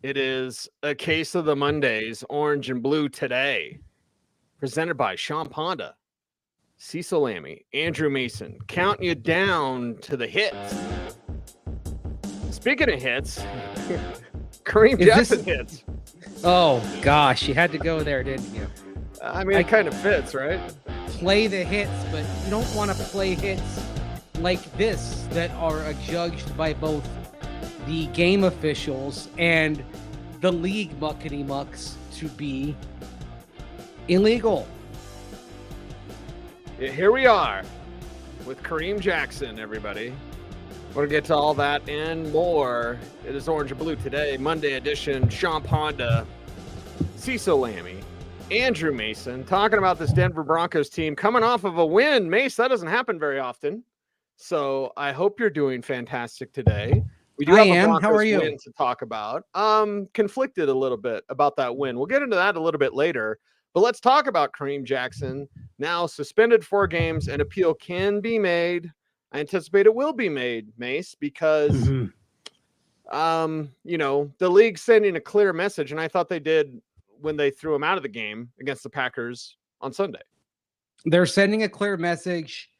It is a case of the Mondays, orange and blue today, presented by Sean Ponda, Cecil Lammy, Andrew Mason, counting you down to the hits. Speaking of hits, Kareem Jackson hits. Oh, gosh, you had to go there, didn't you? I mean, it kind of fits, right? Play the hits, but you don't want to play hits like this that are adjudged by both the game officials and the league muckety mucks to be illegal. Here we are with Kareem Jackson, everybody. We're going to get to all that and more. It is Orange and Blue today, Monday edition. Sean Ponda, Cecil Lammy, Andrew Mason, talking about this Denver Broncos team coming off of a win. Mace, that doesn't happen very often. So I hope you're doing fantastic today. We do have a Broncos win to talk about. Conflicted a little bit about that win. We'll get into that a little bit later. But let's talk about Kareem Jackson. Now suspended 4 games. An appeal can be made. I anticipate it will be made, Mace, because, you know, the league's sending a clear message, and I thought they did when they threw him out of the game against the Packers on Sunday. They're sending a clear message,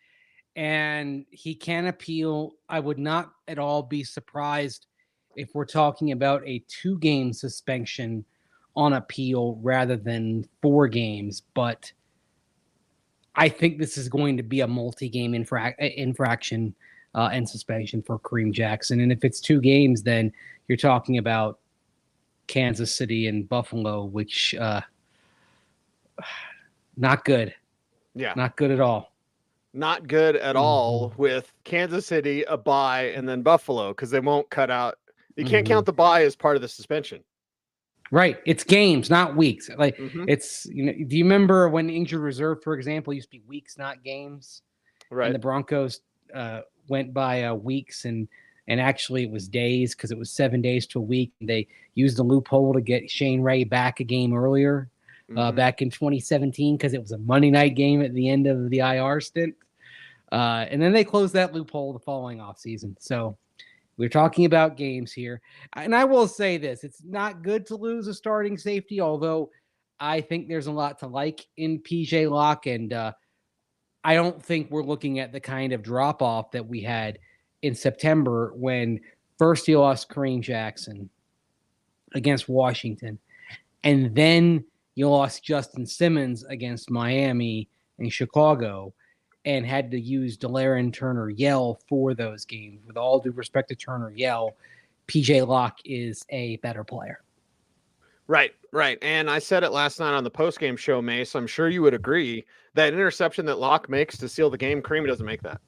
and he can appeal. I would not at all be surprised if we're talking about a 2-game suspension on appeal rather than 4 games, but I think this is going to be a multi-game infraction and suspension for Kareem Jackson. And if it's 2 games, then you're talking about Kansas City and Buffalo, which not good. Yeah. Not good at all. Not good at all with Kansas City, a bye, and then Buffalo, because they won't cut out. You can't count the bye as part of the suspension. Right. It's games, not weeks. Like it's, you know, do you remember when injured reserve, for example, used to be weeks, not games? Right. And the Broncos went by weeks and actually it was days because it was 7 days to a week. They used the loophole to get Shane Ray back a game earlier back in 2017 because it was a Monday night game at the end of the IR stint. And then they closed that loophole the following offseason. So we're talking about games here. And I will say this, it's not good to lose a starting safety, although I think there's a lot to like in PJ Locke. And I don't think we're looking at the kind of drop-off that we had in September when first you lost Kareem Jackson against Washington, and then you lost Justin Simmons against Miami and Chicago, and had to use De'Aaron Turner-Yell for those games. With all due respect to Turner-Yell, PJ Locke is a better player. Right. And I said it last night on the postgame show, Mace. I'm sure you would agree that interception that Locke makes to seal the game, Kareem doesn't make that.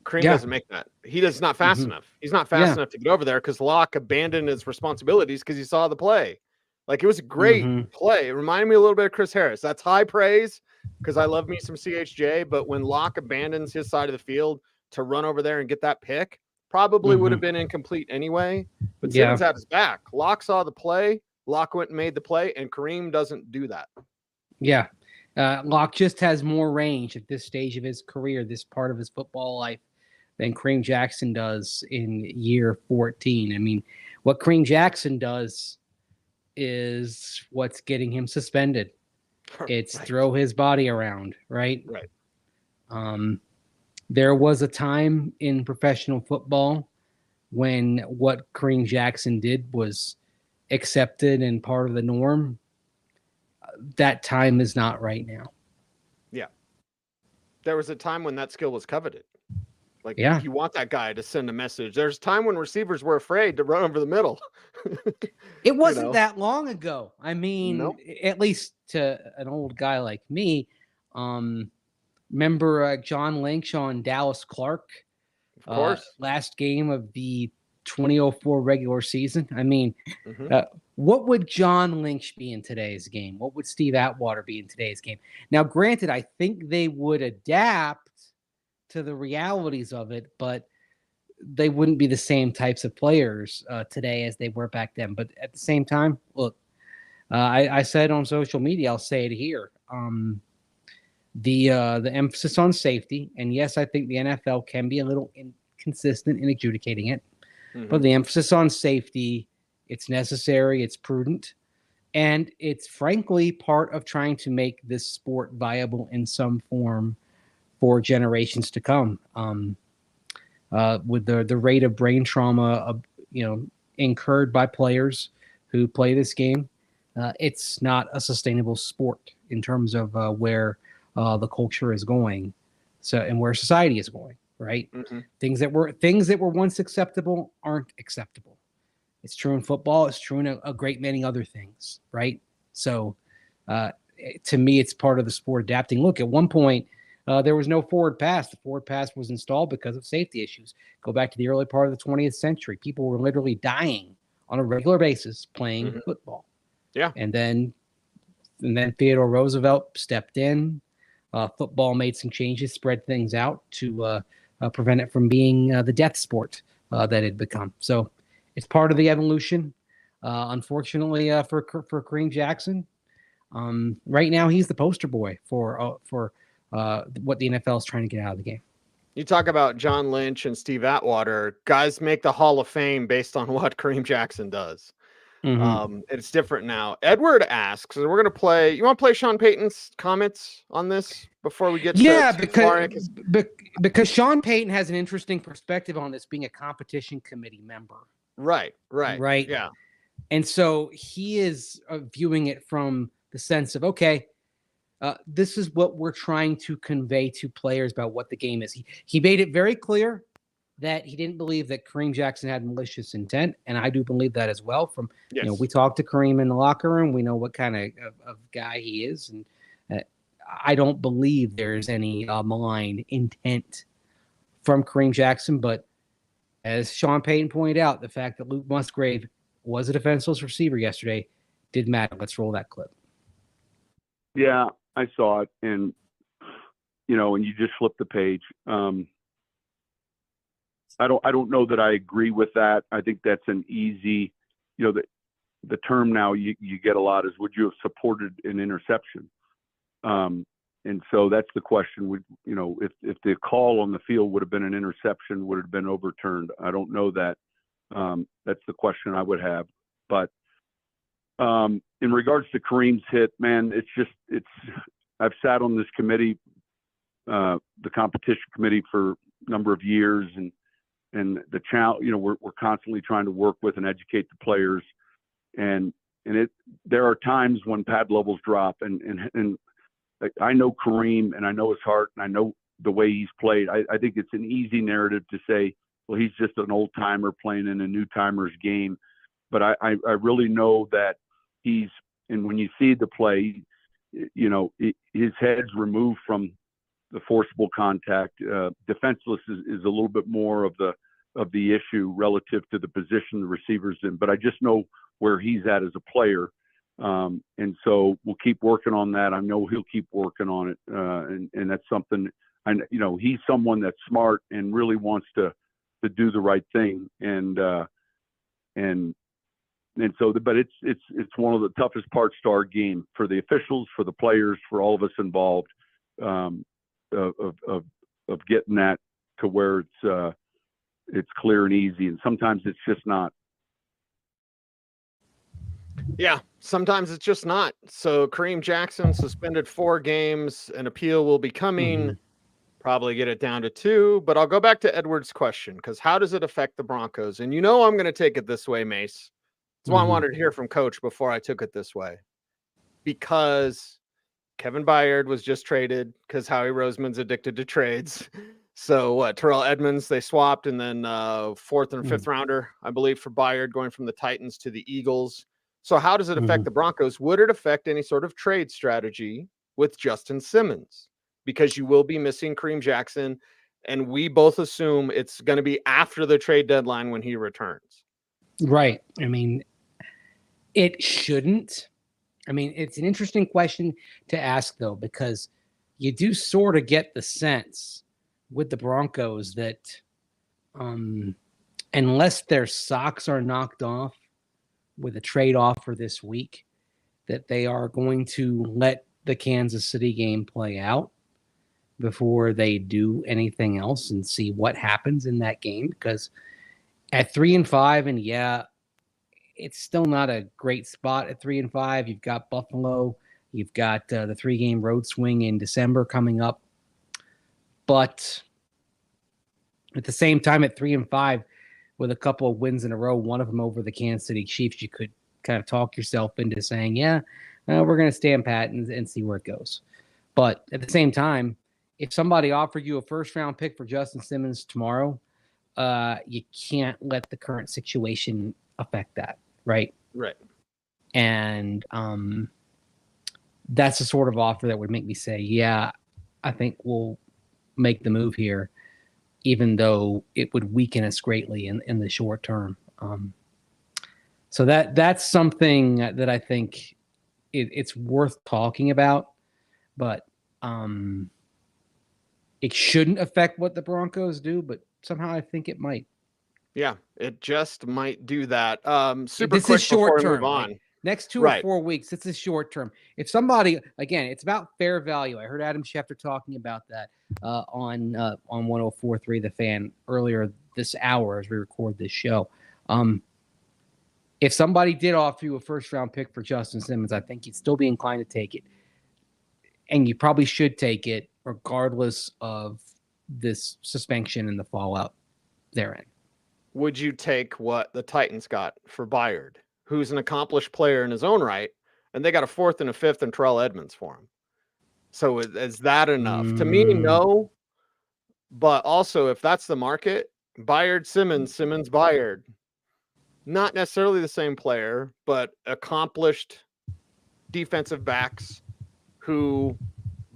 Kareem doesn't make that. He is not fast enough. He's not fast enough to get over there because Locke abandoned his responsibilities because he saw the play. Like, it was a great play. It reminded me a little bit of Chris Harris. That's high praise because I love me some CHJ, but when Locke abandons his side of the field to run over there and get that pick, probably would have been incomplete anyway. But Simmons had his back. Locke saw the play. Locke went and made the play, and Kareem doesn't do that. Yeah. Locke just has more range at this stage of his career, this part of his football life, than Kareem Jackson does in year 14. I mean, what Kareem Jackson does is what's getting him suspended. It's throw his body around, right? Right. There was a time in professional football when what Kareem Jackson did was accepted and part of the norm. That time is not right now. Yeah. There was a time when that skill was coveted. Like, you want that guy to send a message. There's a time when receivers were afraid to run over the middle. It wasn't that long ago. I mean, at least to an old guy like me. Remember John Lynch on Dallas Clark? Of course. Last game of the 2004 regular season. I mean, what would John Lynch be in today's game? What would Steve Atwater be in today's game? Now, granted, I think they would adapt to the realities of it, but they wouldn't be the same types of players today as they were back then. But at the same time, look, I said on social media, I'll say it here. The emphasis on safety, and yes, I think the NFL can be a little inconsistent in adjudicating it, but the emphasis on safety It's necessary. It's prudent. And it's frankly part of trying to make this sport viable in some form for generations to come. With the rate of brain trauma, incurred by players who play this game, it's not a sustainable sport in terms of where the culture is going, and where society is going. Right? Mm-hmm. Things that were once acceptable aren't acceptable. It's true in football. It's true in a great many other things. Right? So, to me, it's part of the sport adapting. Look, at one point, there was no forward pass. The forward pass was installed because of safety issues. Go back to the early part of the 20th century. People were literally dying on a regular basis playing football. Yeah. And then Theodore Roosevelt stepped in. Football made some changes, spread things out to prevent it from being the death sport that it had become. So it's part of the evolution. Unfortunately, for Kareem Jackson, right now he's the poster boy for what the NFL is trying to get out of the game. You talk about John Lynch and Steve Atwater. Guys make the Hall of Fame based on what Kareem Jackson does. It's different now. Edward asks, we're going to play. You want to play Sean Payton's comments on this before we get to because Sean Payton has an interesting perspective on this, being a competition committee member. Right. Yeah. And so he is viewing it from the sense of, okay, this is what we're trying to convey to players about what the game is. He made it very clear that he didn't believe that Kareem Jackson had malicious intent, and I do believe that as well. We talked to Kareem in the locker room. We know what kind of guy he is, and I don't believe there's any malign intent from Kareem Jackson. But as Sean Payton pointed out, the fact that Luke Musgrave was a defenseless receiver yesterday did matter. Let's roll that clip. Yeah, I saw it, and and you just flip the page. I don't know that I agree with that. I think that's an easy, the term now you get a lot is, would you have supported an interception? And so that's the question. If the call on the field would have been an interception, would it have been overturned? I don't know that. That's the question I would have. But in regards to Kareem's hit, man, I've sat on this committee, the competition committee, for a number of years, and the challenge, we're constantly trying to work with and educate the players, and there are times when pad levels drop, and I know Kareem, and I know his heart, and I know the way he's played. I think it's an easy narrative to say, well, he's just an old timer playing in a new timer's game, but I really know that and when you see the play, his head's removed from the forcible contact. Defenseless is a little bit more of the issue relative to the position the receiver's in, but I just know where he's at as a player. And so we'll keep working on that. I know he'll keep working on it. And that's something, he's someone that's smart and really wants to do the right thing. And so, but it's one of the toughest parts to our game, for the officials, for the players, for all of us involved, of getting that to where it's clear and easy. And sometimes it's just not. Yeah, sometimes it's just not. So Kareem Jackson suspended 4 games. An appeal will be coming. Probably get it down to 2. But I'll go back to Edward's question, because how does it affect the Broncos? And I'm going to take it this way, Mace. That's why I wanted to hear from Coach before I took it this way. Because Kevin Byard was just traded, because Howie Roseman's addicted to trades. So Terrell Edmonds, they swapped, and then 4th and 5th rounder, I believe, for Byard, going from the Titans to the Eagles. So how does it affect the Broncos? Would it affect any sort of trade strategy with Justin Simmons? Because you will be missing Kareem Jackson, and we both assume it's going to be after the trade deadline when he returns. Right. I mean, it shouldn't. I mean, it's an interesting question to ask, though, because you do sort of get the sense with the Broncos that unless their socks are knocked off with a trade offer this week, that they are going to let the Kansas City game play out before they do anything else and see what happens in that game. Because at 3-5, and it's still not a great spot at 3-5. You've got Buffalo. You've got the 3-game road swing in December coming up. But at the same time, at 3-5, with a couple of wins in a row, one of them over the Kansas City Chiefs, you could kind of talk yourself into saying, we're going to stand pat and see where it goes. But at the same time, if somebody offered you a first-round pick for Justin Simmons tomorrow, you can't let the current situation affect that, right? Right. And that's the sort of offer that would make me say, yeah, I think we'll make the move here, even though it would weaken us greatly in the short term. So that's something that I think it's worth talking about, but it shouldn't affect what the Broncos do, but somehow I think it might. Yeah, it just might do that. Super this quick is short before we term. move on. Like next 2 or 4 weeks, it's a short term. If somebody, again, it's about fair value. I heard Adam Schefter talking about that on 104.3 The Fan earlier this hour as we record this show. If somebody did offer you a first-round pick for Justin Simmons, I think you'd still be inclined to take it. And you probably should take it regardless of this suspension and the fallout therein. Would you take what the Titans got for Byard, who's an accomplished player in his own right, and they got a 4th and a 5th and Terrell Edmonds for him? So is that enough? To me, no. But also, if that's the market, Byard, Simmons, Byard, not necessarily the same player, but accomplished defensive backs who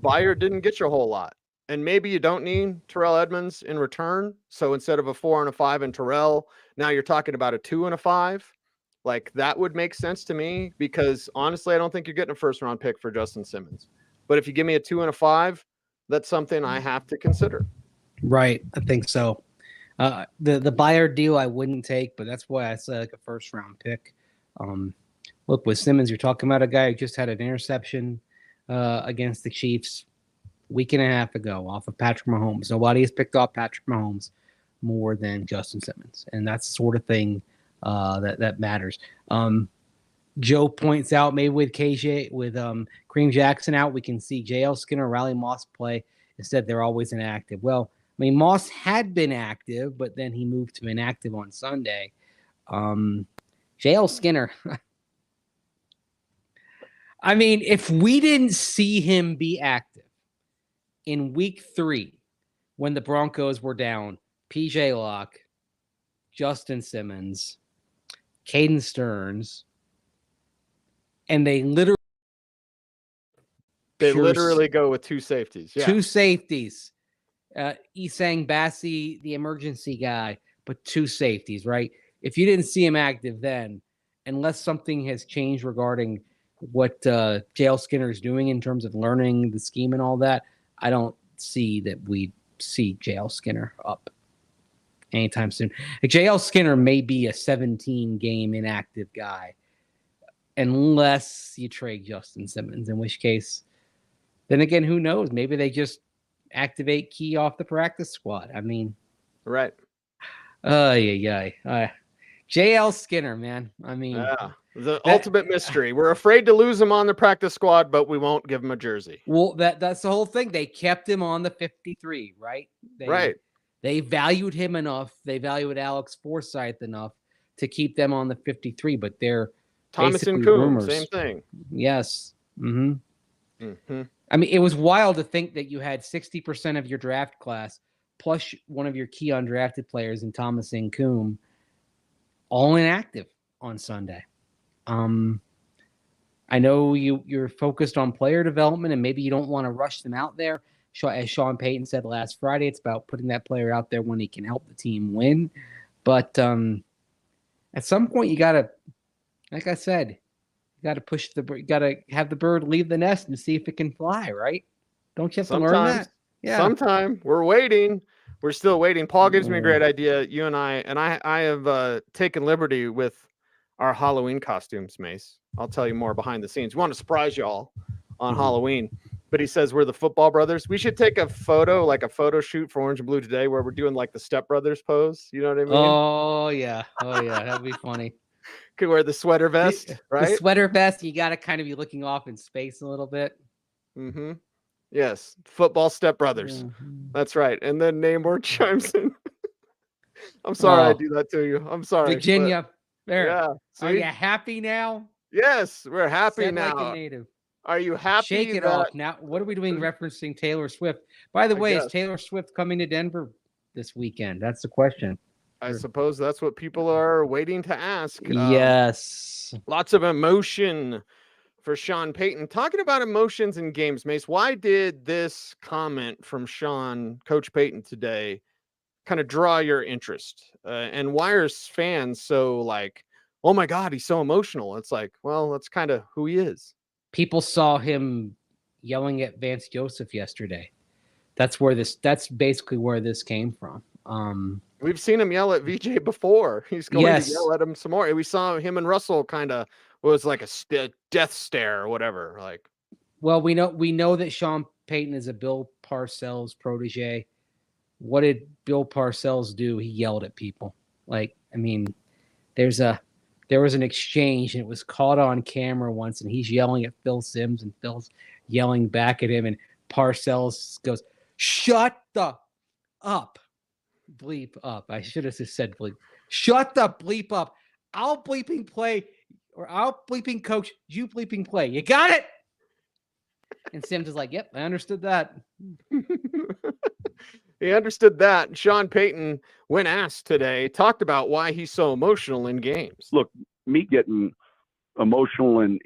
Byard didn't get you a whole lot. And maybe you don't need Terrell Edmonds in return. So instead of a 4 and a 5 in Terrell, now you're talking about a 2 and a 5. Like that would make sense to me because honestly, I don't think you're getting a first-round pick for Justin Simmons. But if you give me a 2 and a 5, that's something I have to consider. Right. I think so. The Byard deal I wouldn't take, but that's why I said like a first-round pick. Look, with Simmons, you're talking about a guy who just had an interception against the Chiefs week and a half ago off of Patrick Mahomes. Nobody has picked off Patrick Mahomes more than Justin Simmons, and that's the sort of thing that matters. Joe points out maybe with Kareem Jackson out, we can see JL Skinner, Riley Moss play. Instead, they're always inactive. Well, I mean, Moss had been active, but then he moved to inactive on Sunday. JL Skinner. I mean, if we didn't see him be active in week 3 when the Broncos were down, PJ Locke, Justin Simmons, Caden Stearns, and they literally go with 2 safeties. Yeah. 2 safeties. Isang Bassi, the emergency guy, but 2 safeties, right? If you didn't see him active then, unless something has changed regarding what JL Skinner is doing in terms of learning the scheme and all that, I don't see that we'd see JL Skinner up anytime soon. Like JL Skinner may be a 17-game inactive guy unless you trade Justin Simmons, in which case, then again, who knows? Maybe they just activate Key off the practice squad. I mean, right. JL Skinner, man. I mean, the ultimate mystery. We're afraid to lose him on the practice squad, but we won't give him a jersey. Well, that's the whole thing. They kept him on the 53, right? They valued him enough. They valued Alex Forsyth enough to keep them on the 53, but they're Thomas and Coombs, same thing. Yes. I mean, it was wild to think that you had 60% of your draft class plus one of your key undrafted players in Thomas and Coombs all inactive on Sunday. I know you're focused on player development and maybe you don't want to rush them out there. As Sean Payton said last Friday, it's about putting that player out there when he can help the team win. But at some point, you got to, like I said, you got to push you got to have the bird leave the nest and see if it can fly, right? Don't you have to learn that? Yeah. Sometime we're waiting. We're still waiting. Paul gives me a great idea. You and I have taken liberty with our Halloween costumes, Mace. I'll tell you more behind the scenes. We want to surprise y'all on Halloween. But he says we're the football brothers. We should take a photo, like a photo shoot for Orange and Blue today where we're doing like the Step Brothers pose. You know what I mean? Oh, yeah. That'd be funny. Could wear the sweater vest, right? The sweater vest, you got to kind of be looking off in space a little bit. Mm-hmm. Yes. Football stepbrothers. Mhm. That's right. And then Namor chimes in. I'm sorry I do that to you. I'm sorry. Virginia. There. Yeah. Are See? you happy now? Yes, we're happy Said now. like a native. Are you happy Shake it that off. Now, what are we doing referencing Taylor Swift? By the I way, is guess. Taylor Swift coming to Denver this weekend? That's the question. I suppose that's what people are waiting to ask. Yes. Lots of emotion for Sean Payton. Talking about emotions in games, Mace, why did this comment from Coach Payton today, kind of draw your interest? And why are fans so like, oh my God, he's so emotional? It's like, well, that's kind of who he is. People saw him yelling at Vance Joseph yesterday. That's basically where this came from. We've seen him yell at VJ before. He's going to yell at him some more. We saw him and Russell kind of was like a death stare or whatever. Like, well, we know that Sean Payton is a Bill Parcells protege. What did Bill Parcells do? He yelled at people. Like, I mean, there was an exchange and it was caught on camera once, and he's yelling at Phil Simms and Phil's yelling back at him, and Parcells goes, "Shut the up. Bleep up." I should have just said bleep. Shut the bleep up. I'll bleeping play, or I'll bleeping coach, you bleeping play. You got it? And Simms is like, "Yep, I understood that." He understood that. Sean Payton, when asked today, talked about why he's so emotional in games. Look, me getting emotional and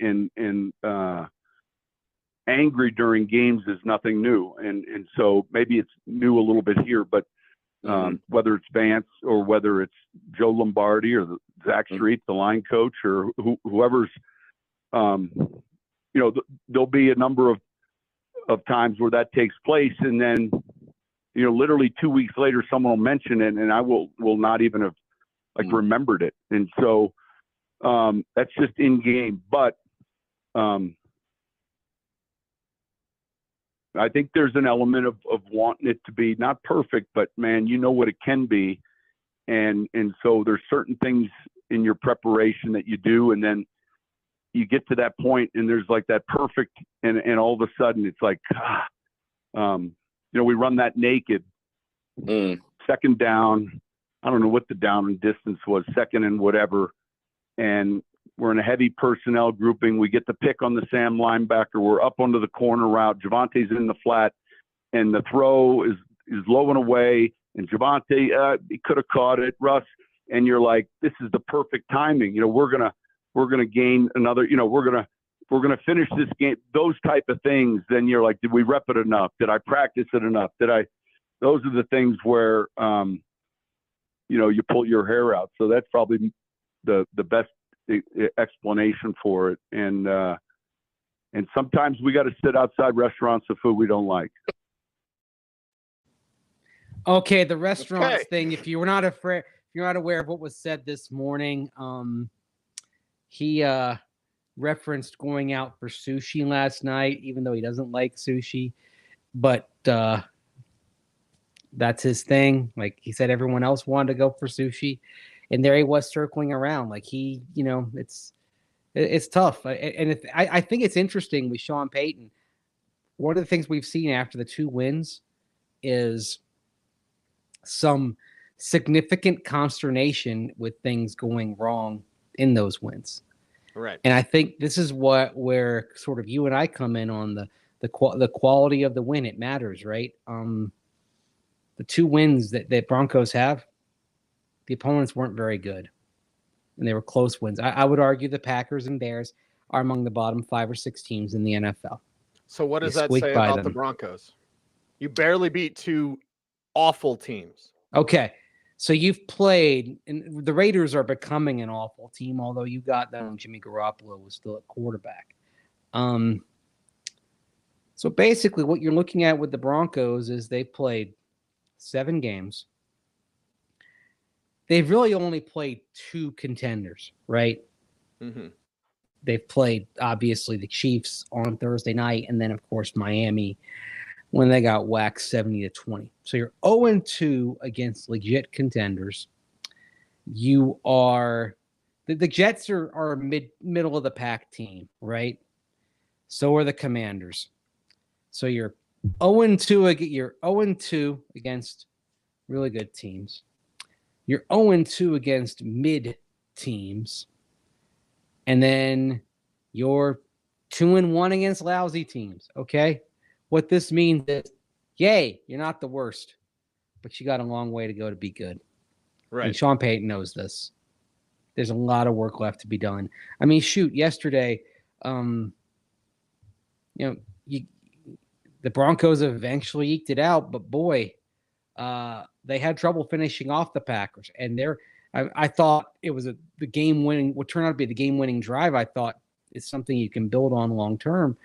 angry during games is nothing new, and so maybe it's new a little bit here, but whether it's Vance or whether it's Joe Lombardi or Zach Street, the line coach, or whoever's, there'll be a number of times where that takes place, and then literally 2 weeks later, someone will mention it, and I will not even have remembered it, and so that's just in game. But I think there's an element of wanting it to be not perfect, but man, what it can be. And so there's certain things in your preparation that you do. And then you get to that point and there's like that perfect. And all of a sudden it's like, we run that naked second down. I don't know what the down and distance was, second and whatever. And we're in a heavy personnel grouping. We get the pick on the Sam linebacker. We're up onto the corner route. Javante's in the flat, and the throw is low and away. And Javante, he could have caught it, Russ. And you're like, this is the perfect timing. We're gonna gain another. We're gonna finish this game. Those type of things. Then you're like, did we rep it enough? Did I practice it enough? Those are the things where you pull your hair out. So that's probably the best explanation for it. And sometimes we got to sit outside restaurants of food we don't like. Okay, the restaurants thing. If you're not aware of what was said this morning, he referenced going out for sushi last night, even though he doesn't like sushi, but that's his thing. Like he said, everyone else wanted to go for sushi, and there he was circling around. Like it's tough. I think it's interesting with Sean Payton. One of the things we've seen after the 2 wins is some significant consternation with things going wrong in those wins. Right. And I think this is where sort of you and I come in on the quality of the win. It matters, right? The 2 wins that Broncos have, the opponents weren't very good, and they were close wins. I would argue the Packers and Bears are among the bottom 5 or 6 teams in the NFL. So what does that say about the Broncos? You barely beat 2 awful teams. Okay, so you've played, and the Raiders are becoming an awful team, although you got them when Jimmy Garoppolo was still at quarterback. So basically what you're looking at with the Broncos is they played 7 games. They've really only played 2 contenders, right? Mm-hmm. They've played, obviously, the Chiefs on Thursday night, and then, of course, Miami when they got whacked 70-20. So you're 0-2 against legit contenders. You are The Jets are a middle of the pack team, right? So are the Commanders. So you're 0-2. You're 0-2 against really good teams. You're 0-2 against mid teams, and then you're 2-1 against lousy teams. Okay, what this means is, yay, you're not the worst, but you got a long way to go to be good. Right. And Sean Payton knows this. There's a lot of work left to be done. I mean, shoot, yesterday, the Broncos eventually eked it out, but boy, they had trouble finishing off the Packers. And I thought it was the game-winning, what turned out to be the game-winning drive. I thought is something you can build on long-term.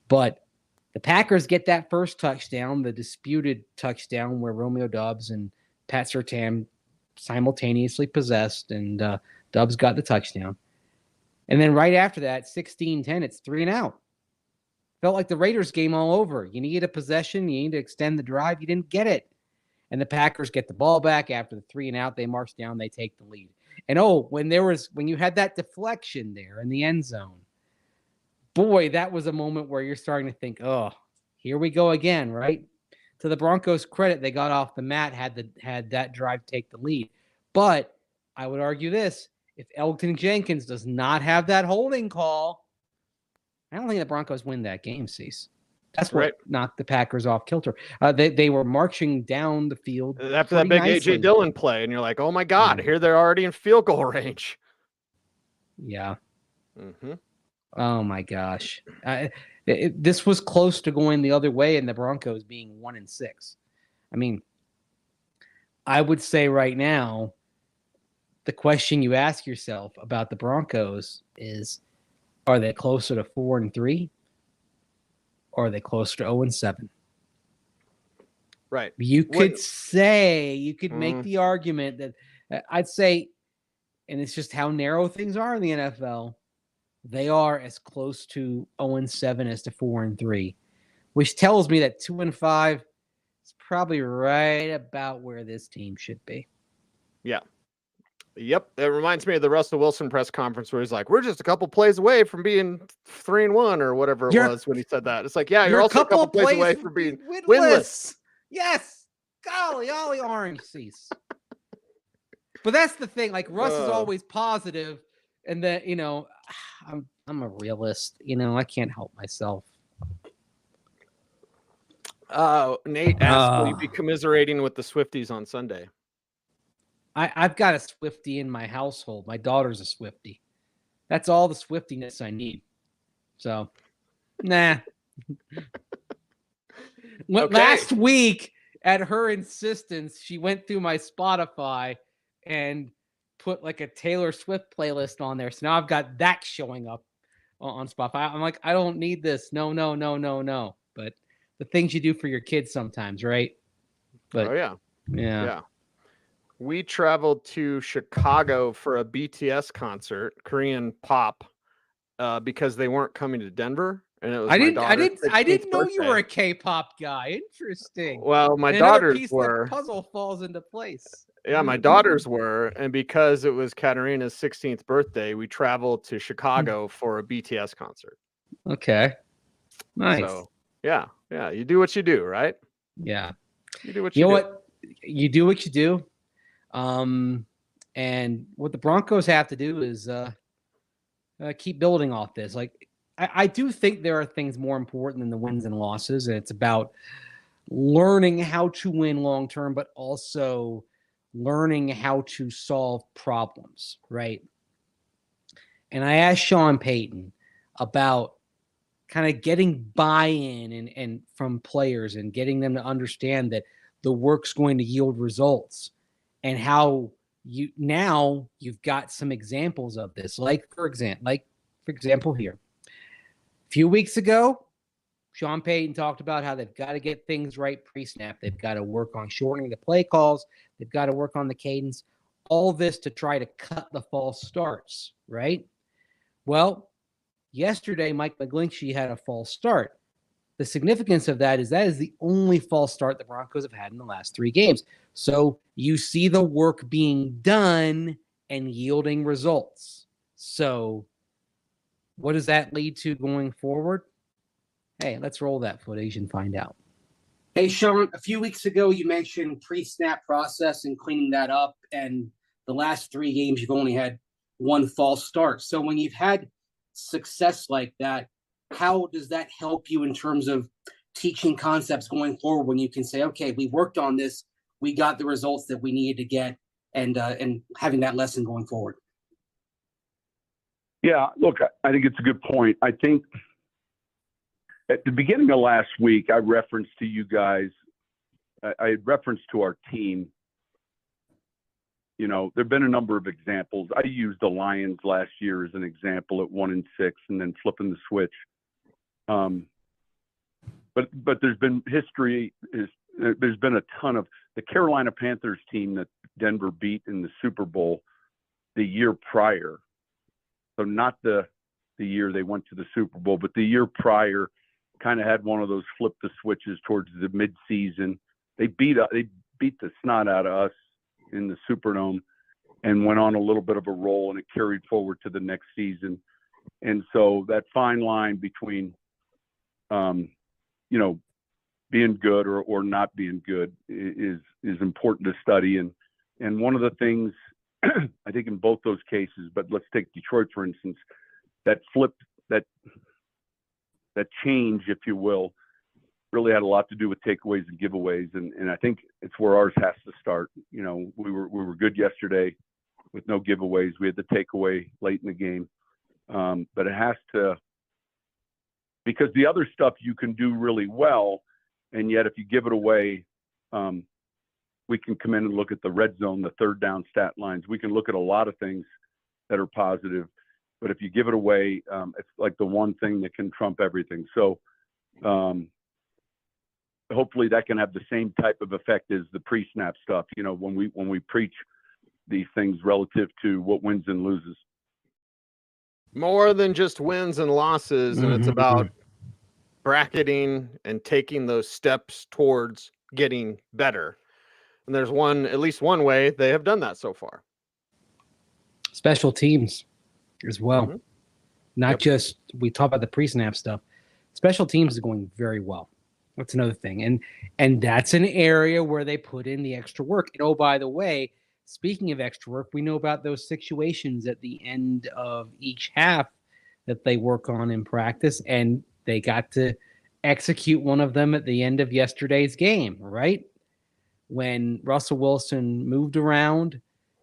But the Packers get that first touchdown, the disputed touchdown where Romeo Doubs and Pat Surtain simultaneously possessed, and Doubs got the touchdown. And then right after that, 16-10, it's 3-and-out. Felt like the Raiders game all over. You needed a possession. You need to extend the drive. You didn't get it. And the Packers get the ball back after the 3-and-out. They march down. They take the lead. And, when you had that deflection there in the end zone, boy, that was a moment where you're starting to think, oh, here we go again, right? To the Broncos' credit, they got off the mat, had that drive take the lead. But I would argue this. If Elgton Jenkins does not have that holding call, I don't think the Broncos win that game, Cease. That's what knocked the Packers off kilter. They were marching down the field after that big nicely. A.J. Dillon play, and you're like, oh, my God, here they're already in field goal range. Yeah. Mm-hmm. Oh, my gosh. This was close to going the other way and the Broncos being 1-6. I mean, I would say right now, the question you ask yourself about the Broncos is, are they closer to 4-3? Or are they closer to 0-7? Right. You could make the argument that I'd say, and it's just how narrow things are in the NFL, they are as close to 0-7 as to 4-3, which tells me that 2-5 is probably right about where this team should be. Yeah. Yep. It reminds me of the Russell Wilson press conference where he's like, we're just a couple plays away from being 3-1 or whatever it was when he said that. It's like, yeah, you're also a couple plays away from being winless. Yes. Golly, ollie orange cease. But that's the thing. Like, Russ is always positive, and that, I'm a realist. I can't help myself. Nate asked, will you be commiserating with the Swifties on Sunday? I've got a Swiftie in my household. My daughter's a Swiftie. That's all the Swiftiness I need. So, nah. Last week, at her insistence, she went through my Spotify and put like a Taylor Swift playlist on there. So now I've got that showing up on Spotify. I'm like, I don't need this. No. But the things you do for your kids sometimes, right? But, yeah. We traveled to Chicago for a BTS concert, Korean pop, because they weren't coming to Denver, and it was I didn't know you were a K-pop guy. Interesting. Well, my daughters were. The puzzle falls into place. Yeah, my daughters were, and because it was Katarina's 16th birthday, we traveled to Chicago for a BTS concert. Okay, nice. So, yeah, you do what you do, right? Yeah, you do what you do. What you do what you do. And what the Broncos have to do is keep building off this. Like, I do think there are things more important than the wins and losses, and it's about learning how to win long term, but also learning how to solve problems, right? And I asked Sean Payton about kind of getting buy-in and from players and getting them to understand that the work's going to yield results, and how you've got some examples of this. Like for example here. A few weeks ago, Sean Payton talked about how they've got to get things right pre-snap. They've got to work on shortening the play calls. They've got to work on the cadence. All this to try to cut the false starts, right? Well, yesterday, Mike McGlinchey had a false start. The significance of that is the only false start the Broncos have had in the last 3 games. So you see the work being done and yielding results, So what does that lead to going forward? Hey, let's roll that footage and find out. Hey, Sean, a few weeks ago, you mentioned pre-snap process and cleaning that up. And the last 3 games, you've only had 1 false start. So when you've had success like that, how does that help you in terms of teaching concepts going forward when you can say, okay, we worked on this, we got the results that we needed to get, and having that lesson going forward? Yeah, look, I think it's a good point. I think at the beginning of last week, I referenced to you guys, I had referenced to our team. You know, there have been a number of examples. I used the Lions last year as an example at 1-6 and then flipping the switch. But there's been history. There's been a ton of the Carolina Panthers team that Denver beat in the Super Bowl the year prior. So not the year they went to the Super Bowl, but the year prior, kind of had one of those flip the switches towards the midseason. They beat the snot out of us in the Superdome and went on a little bit of a roll, and it carried forward to the next season. And so that fine line between, you know, being good or not being good is important to study. And one of the things I think in both those cases, but let's take Detroit, for instance, that flip, that change, if you will, really had a lot to do with takeaways and giveaways. And I think it's where ours has to start. You know, we were good yesterday with no giveaways. We had the takeaway late in the game. But it has to, because the other stuff you can do really well, and yet if you give it away, we can come in and look at the red zone, the third down stat lines. We can look at a lot of things that are positive, but if you give it away, it's like the one thing that can trump everything. So hopefully that can have the same type of effect as the pre-snap stuff, you know, when we preach these things relative to what wins and loses. More than just wins and losses, and it's about bracketing and taking those steps towards getting better. And there's at least one way they have done that so far. Special teams as well. Not just, we talk about the pre-snap stuff. Special teams is going very well. That's another thing. And that's an area where they put in the extra work. And oh, by the way, speaking of extra work, we know about those situations at the end of each half that they work on in practice, and they got to execute one of them at the end of yesterday's game, right? When Russell Wilson moved around,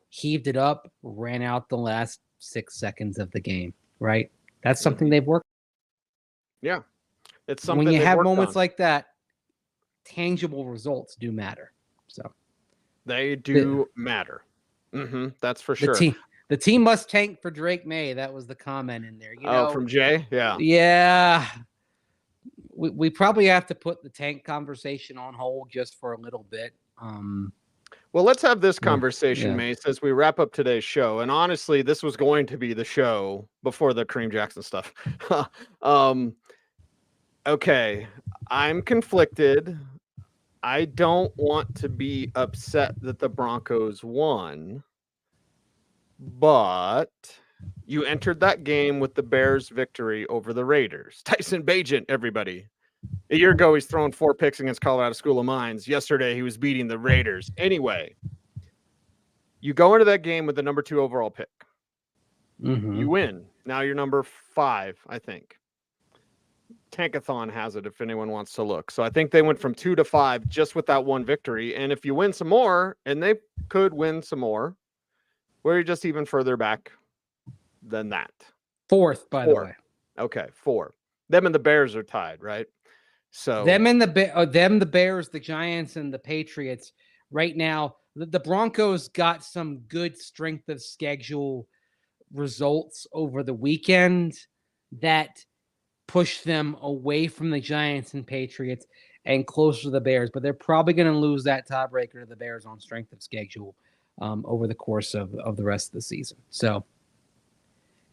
heaved it up, ran out the last 6 seconds of the game, right? That's something they've worked. Yeah. It's something when you have moments like that, tangible results do matter. So they do matter. That's for sure. The team must tank for Drake May. That was the comment in there. You know, from Jay? Yeah. Yeah. We probably have to put the tank conversation on hold just for a little bit. Well, let's have this conversation, Mace, as we wrap up today's show. And honestly, this was going to be the show before the Kareem Jackson stuff. Okay, I'm conflicted. I don't want to be upset that the Broncos won, but you entered that game with the Bears' victory over the Raiders. Tyson Bagent, everybody. A year ago, he's thrown 4 picks against Colorado School of Mines. Yesterday, he was beating the Raiders. Anyway, you go into that game with the number 2 overall pick. You win. Now you're number 5, I think. Tankathon has it if anyone wants to look. So I think they went from 2 to 5 just with that one victory. And if you win some more, and they could win some more, where you're just even further back than that. 4th, by the way. Okay, 4. Them and the Bears are tied, right? So them, the Bears, the Giants, and the Patriots. Right now, the Broncos got some good strength of schedule results over the weekend that push them away from the Giants and Patriots and closer to the Bears, but they're probably going to lose that tiebreaker to the Bears on strength of schedule over the course of the rest of the season. So,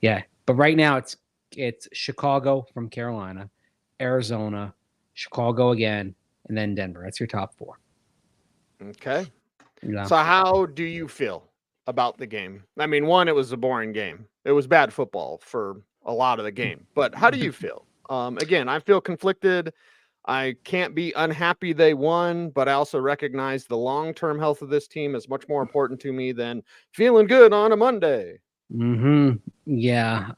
yeah, but right now it's Chicago from Carolina, Arizona, Chicago again, and then Denver. That's your top 4. Okay. Yeah. So how do you feel about the game? I mean, one, it was a boring game. It was bad football for a lot of the game. But how do you feel? Again, I feel conflicted. I can't be unhappy they won, but I also recognize the long-term health of this team is much more important to me than feeling good on a Monday. Yeah.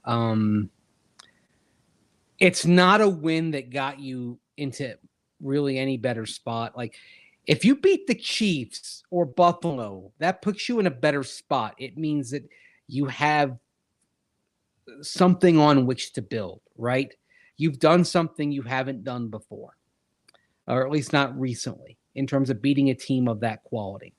It's not a win that got you into really any better spot. Like, if you beat the Chiefs or Buffalo, that puts you in a better spot. It means that you have something on which to build, right? You've done something you haven't done before, or at least not recently, in terms of beating a team of that quality.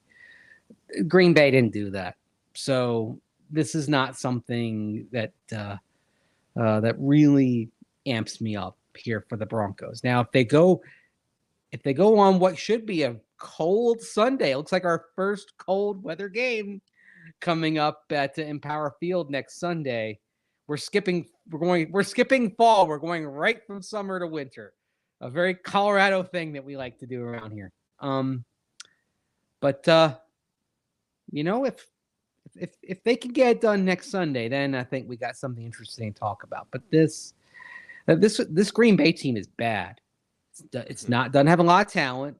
Green Bay didn't do that. So this is not something that that really amps me up here for the Broncos. Now, if they go on what should be a cold Sunday, it looks like our first cold weather game coming up at Empower Field next Sunday. We're skipping fall. We're going right from summer to winter. A very Colorado thing that we like to do around here. But if they can get it done next Sunday, then I think we got something interesting to talk about. But this Green Bay team is bad. It's not doesn't have a lot of talent.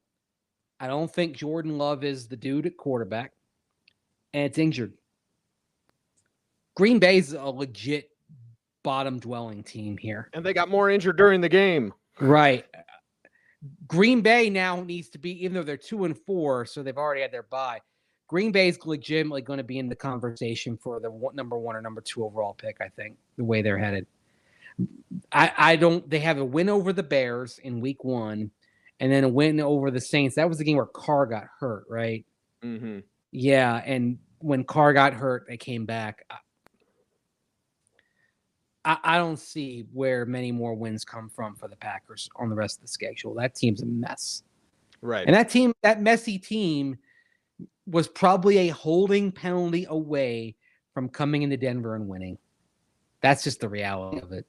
I don't think Jordan Love is the dude at quarterback, and it's injured. Green Bay's a legit bottom dwelling team here. And they got more injured during the game. Right. Green Bay now needs to be, even though they're 2-4, so they've already had their bye. Green Bay's legitimately going to be in the conversation for the number 1 or number 2 overall pick, I think, the way they're headed. They have a win over the Bears in week 1 and then a win over the Saints. That was the game where Carr got hurt, right? Mm-hmm. Yeah. And when Carr got hurt, they came back. I don't see where many more wins come from for the Packers on the rest of the schedule. That team's a mess. Right. And that messy team was probably a holding penalty away from coming into Denver and winning. That's just the reality of it.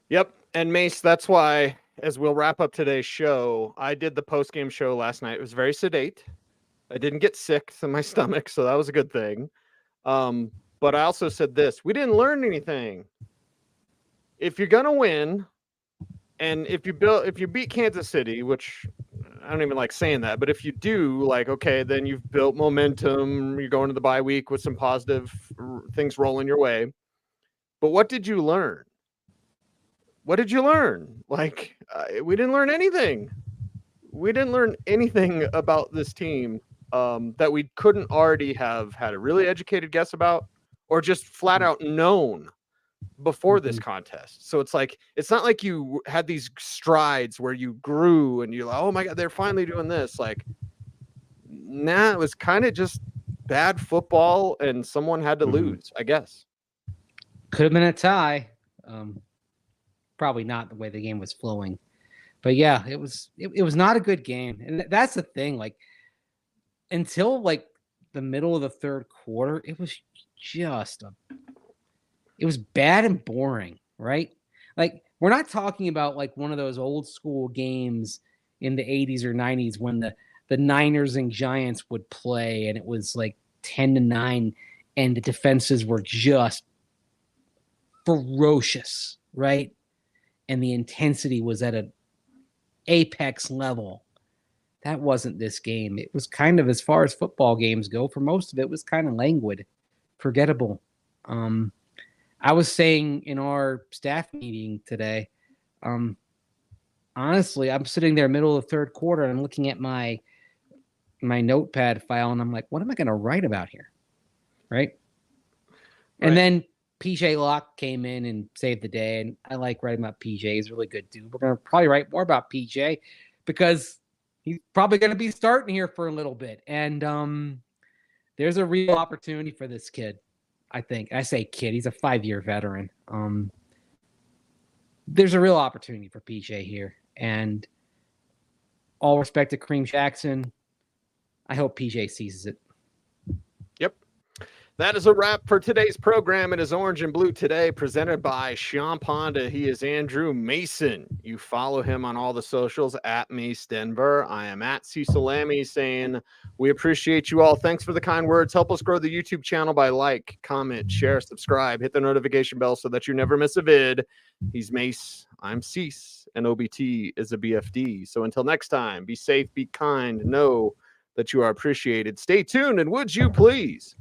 Yep. And Mace, that's why, as we'll wrap up today's show, I did the post-game show last night. It was very sedate. I didn't get sick to my stomach, so that was a good thing. But I also said this: we didn't learn anything. If you're gonna win, and if you beat Kansas City, which I don't even like saying that, but if you do, like, okay, then you've built momentum. You're going to the bye week with some positive things rolling your way. But what did you learn? What did you learn? Like, we didn't learn anything. We didn't learn anything about this team that we couldn't already have had a really educated guess about, or just flat out known before this contest. So it's like, it's not like you had these strides where you grew and you're like, oh my God, they're finally doing this. Like, nah, it was kind of just bad football and someone had to lose, I guess. Could have been a tie. Probably not the way the game was flowing. But yeah, it was not a good game. And that's the thing. Like, until like the middle of the third quarter, it was it was bad and boring, right? Like, we're not talking about like one of those old school games in the 80s or 90s when the Niners and Giants would play and it was like 10-9 and the defenses were just ferocious, right? And the intensity was at an apex level. That wasn't this game. It was kind of, as far as football games go, for most of it was kind of languid, forgettable. I was saying in our staff meeting today, honestly, I'm sitting there middle of the third quarter and I'm looking at my notepad file and I'm like, what am I going to write about here? Right. And then PJ Locke came in and saved the day. And I like writing about PJ. He's a really good dude. We're going to probably write more about PJ because he's probably going to be starting here for a little bit. And there's a real opportunity for this kid. I think. I say kid, he's a 5-year veteran. There's a real opportunity for PJ here. And all respect to Kareem Jackson, I hope PJ seizes it. Yep. That is a wrap for today's program. It is Orange and Blue Today, presented by Sean Ponda. He is Andrew Mason. You follow him on all the socials at Mace Denver. I am at Cecil Lammy, saying we appreciate you all. Thanks for the kind words. Help us grow the YouTube channel by like, comment, share, subscribe, hit the notification bell so that you never miss a vid. He's Mace. I'm Cease, and OBT is a BFD. So until next time, be safe, be kind, know that you are appreciated. Stay tuned, and would you please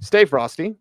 stay frosty,